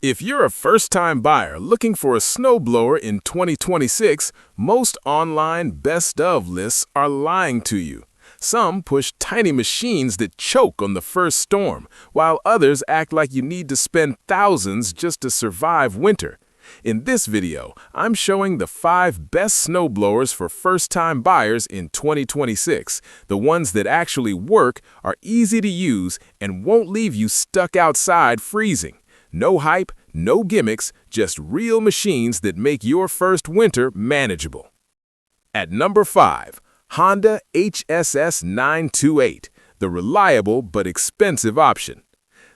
If you're a first-time buyer looking for a snowblower in 2026, most online best-of lists are lying to you. Some push tiny machines that choke on the first storm, while others act like you need to spend thousands just to survive winter. In this video, I'm showing the 5 best snowblowers for first-time buyers in 2026, the ones that actually work, are easy to use, and won't leave you stuck outside freezing. No hype, no gimmicks, just real machines that make your first winter manageable. At number 5, Honda HSS 928, the reliable but expensive option.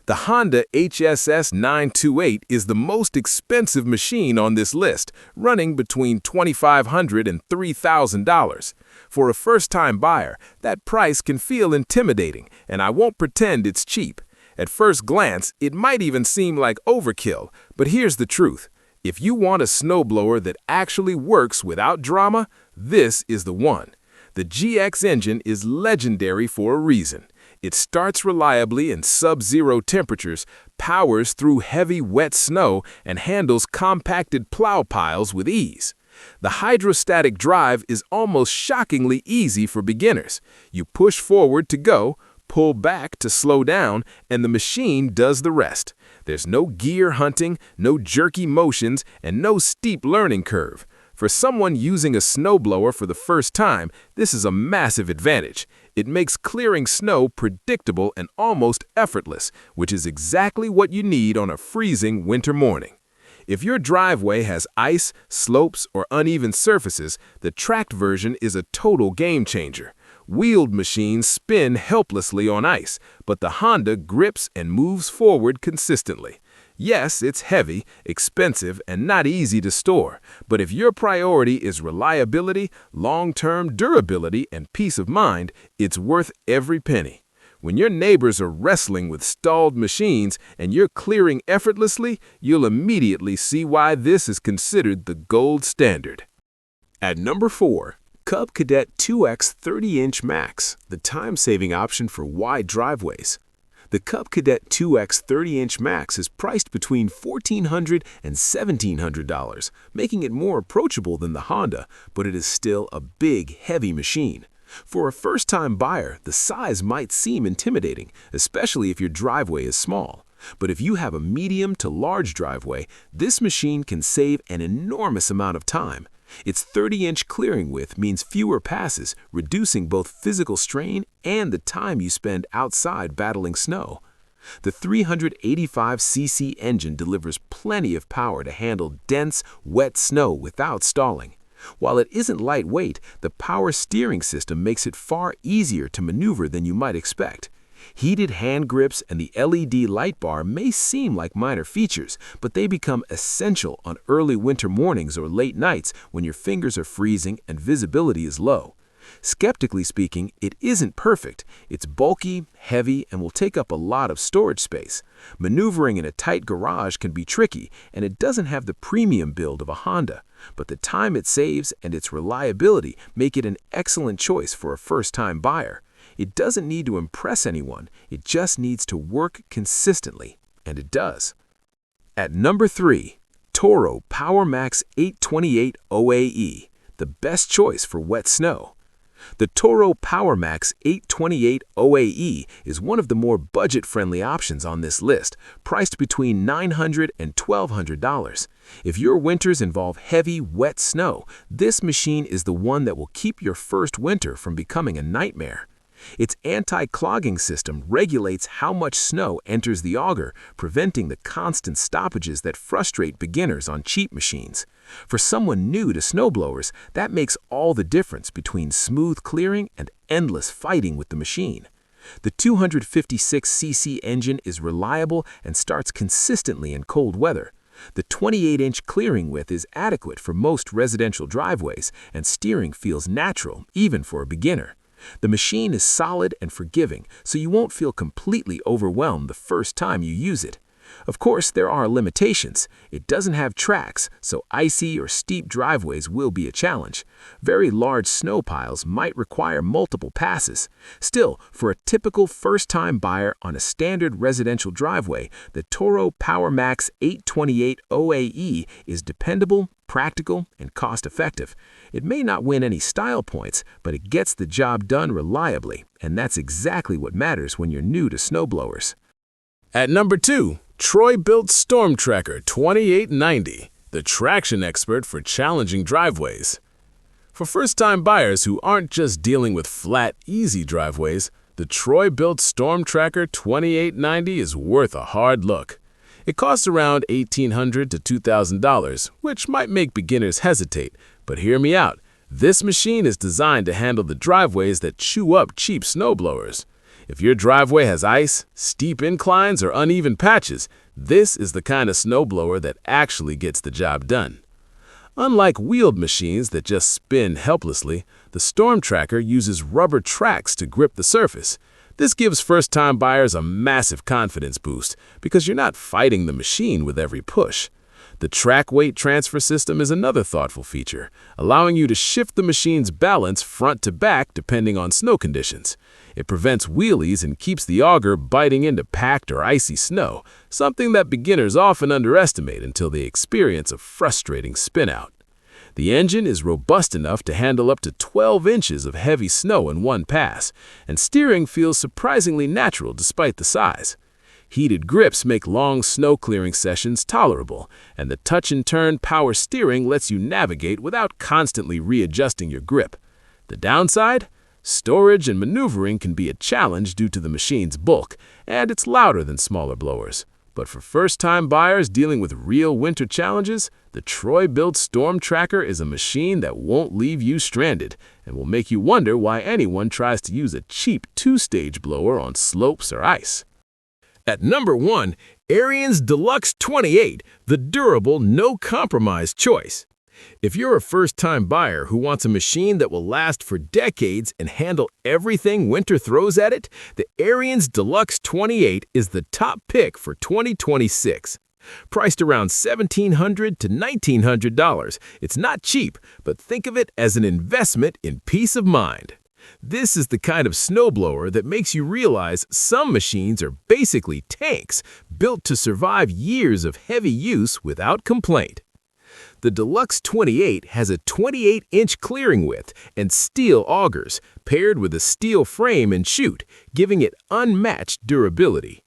The Honda HSS 928 is the most expensive machine on this list, running between $2,500 and $3,000. For a first-time buyer, that price can feel intimidating, and I won't pretend it's cheap. At first glance, it might even seem like overkill, but here's the truth. If you want a snowblower that actually works without drama, this is the one. The GX engine is legendary for a reason. It starts reliably in sub-zero temperatures, powers through heavy, wet snow, and handles compacted plow piles with ease. The hydrostatic drive is almost shockingly easy for beginners. You push forward to go, pull back to slow down, and the machine does the rest. There's no gear hunting, no jerky motions, and no steep learning curve. For someone using a snowblower for the first time, this is a massive advantage. It makes clearing snow predictable and almost effortless, which is exactly what you need on a freezing winter morning. If your driveway has ice, slopes, or uneven surfaces, the tracked version is a total game changer. Wheeled machines spin helplessly on ice, but the Honda grips and moves forward consistently. Yes, it's heavy, expensive, and not easy to store, but if your priority is reliability, long-term durability, and peace of mind, it's worth every penny. When your neighbors are wrestling with stalled machines and you're clearing effortlessly, you'll immediately see why this is considered the gold standard. At number 4, Cub Cadet 2X 30-inch Max, the time-saving option for wide driveways. The Cub Cadet 2X 30-inch Max is priced between $1,400 and $1,700, making it more approachable than the Honda, but it is still a big, heavy machine. For a first-time buyer, the size might seem intimidating, especially if your driveway is small. But if you have a medium to large driveway, this machine can save an enormous amount of time. Its 30-inch clearing width means fewer passes, reducing both physical strain and the time you spend outside battling snow. The 385cc engine delivers plenty of power to handle dense, wet snow without stalling. While it isn't lightweight, the power steering system makes it far easier to maneuver than you might expect. Heated hand grips and the LED light bar may seem like minor features, but they become essential on early winter mornings or late nights when your fingers are freezing and visibility is low. Skeptically speaking, it isn't perfect. It's bulky, heavy, and will take up a lot of storage space. Maneuvering in a tight garage can be tricky, and it doesn't have the premium build of a Honda, but the time it saves and its reliability make it an excellent choice for a first-time buyer. It doesn't need to impress anyone, it just needs to work consistently, and it does. At number 3, Toro Power Max 828 OAE, the best choice for wet snow. The Toro Power Max 828 OAE is one of the more budget-friendly options on this list, priced between $900 and $1,200. If your winters involve heavy, wet snow, this machine is the one that will keep your first winter from becoming a nightmare. Its anti-clogging system regulates how much snow enters the auger, preventing the constant stoppages that frustrate beginners on cheap machines. For someone new to snowblowers, that makes all the difference between smooth clearing and endless fighting with the machine. The 256cc engine is reliable and starts consistently in cold weather. The 28-inch clearing width is adequate for most residential driveways, and steering feels natural even for a beginner. The machine is solid and forgiving, so you won't feel completely overwhelmed the first time you use it. Of course, there are limitations. It doesn't have tracks, so icy or steep driveways will be a challenge. Very large snow piles might require multiple passes. Still, for a typical first-time buyer on a standard residential driveway, the Toro Power Max 828 OAE is dependable, practical, and cost-effective. It may not win any style points, but it gets the job done reliably, and that's exactly what matters when you're new to snowblowers. At number 2, Troy-Bilt Storm Tracker 2890, the traction expert for challenging driveways. For first-time buyers who aren't just dealing with flat, easy driveways, the Troy-Bilt Storm Tracker 2890 is worth a hard look. It costs around $1,800 to $2,000, which might make beginners hesitate, but hear me out. This machine is designed to handle the driveways that chew up cheap snowblowers. If your driveway has ice, steep inclines, or uneven patches, this is the kind of snowblower that actually gets the job done. Unlike wheeled machines that just spin helplessly, the Storm Tracker uses rubber tracks to grip the surface. This gives first-time buyers a massive confidence boost because you're not fighting the machine with every push. The track weight transfer system is another thoughtful feature, allowing you to shift the machine's balance front to back depending on snow conditions. It prevents wheelies and keeps the auger biting into packed or icy snow, something that beginners often underestimate until they experience a frustrating spinout. The engine is robust enough to handle up to 12 inches of heavy snow in one pass, and steering feels surprisingly natural despite the size. Heated grips make long snow-clearing sessions tolerable, and the touch-and-turn power steering lets you navigate without constantly readjusting your grip. The downside? Storage and maneuvering can be a challenge due to the machine's bulk, and it's louder than smaller blowers. But for first-time buyers dealing with real winter challenges, the Troy-Bilt Storm Tracker is a machine that won't leave you stranded and will make you wonder why anyone tries to use a cheap two-stage blower on slopes or ice. At number 1, Ariens Deluxe 28, the durable, no-compromise choice. If you're a first-time buyer who wants a machine that will last for decades and handle everything winter throws at it, the Ariens Deluxe 28 is the top pick for 2026. Priced around $1,700 to $1,900, it's not cheap, but think of it as an investment in peace of mind. This is the kind of snowblower that makes you realize some machines are basically tanks built to survive years of heavy use without complaint. The Deluxe 28 has a 28-inch clearing width and steel augers, paired with a steel frame and chute, giving it unmatched durability.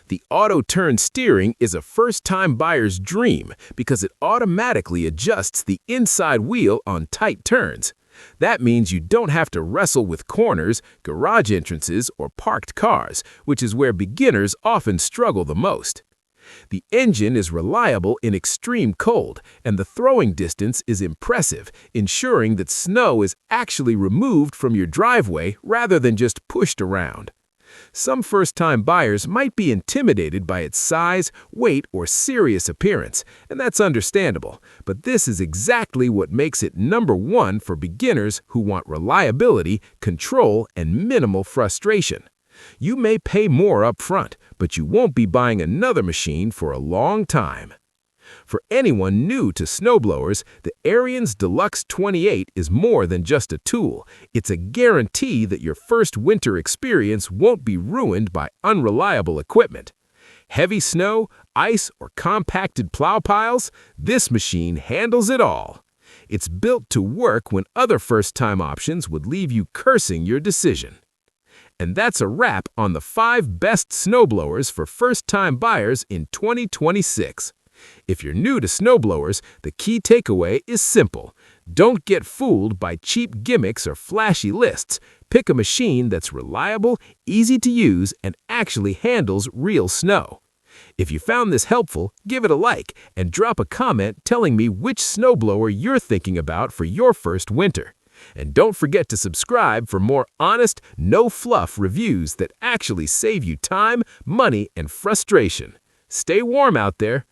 The auto-turn steering is a first-time buyer's dream because it automatically adjusts the inside wheel on tight turns. That means you don't have to wrestle with corners, garage entrances, or parked cars, which is where beginners often struggle the most. The engine is reliable in extreme cold, and the throwing distance is impressive, ensuring that snow is actually removed from your driveway rather than just pushed around. Some first-time buyers might be intimidated by its size, weight, or serious appearance, and that's understandable, but this is exactly what makes it number 1 for beginners who want reliability, control, and minimal frustration. You may pay more up front, but you won't be buying another machine for a long time. For anyone new to snowblowers, the Ariens Deluxe 28 is more than just a tool. It's a guarantee that your first winter experience won't be ruined by unreliable equipment. Heavy snow, ice, or compacted plow piles, this machine handles it all. It's built to work when other first-time options would leave you cursing your decision. And that's a wrap on the 5 best snowblowers for first-time buyers in 2026. If you're new to snowblowers, the key takeaway is simple. Don't get fooled by cheap gimmicks or flashy lists. Pick a machine that's reliable, easy to use, and actually handles real snow. If you found this helpful, give it a like and drop a comment telling me which snowblower you're thinking about for your first winter. And don't forget to subscribe for more honest, no-fluff reviews that actually save you time, money, and frustration. Stay warm out there.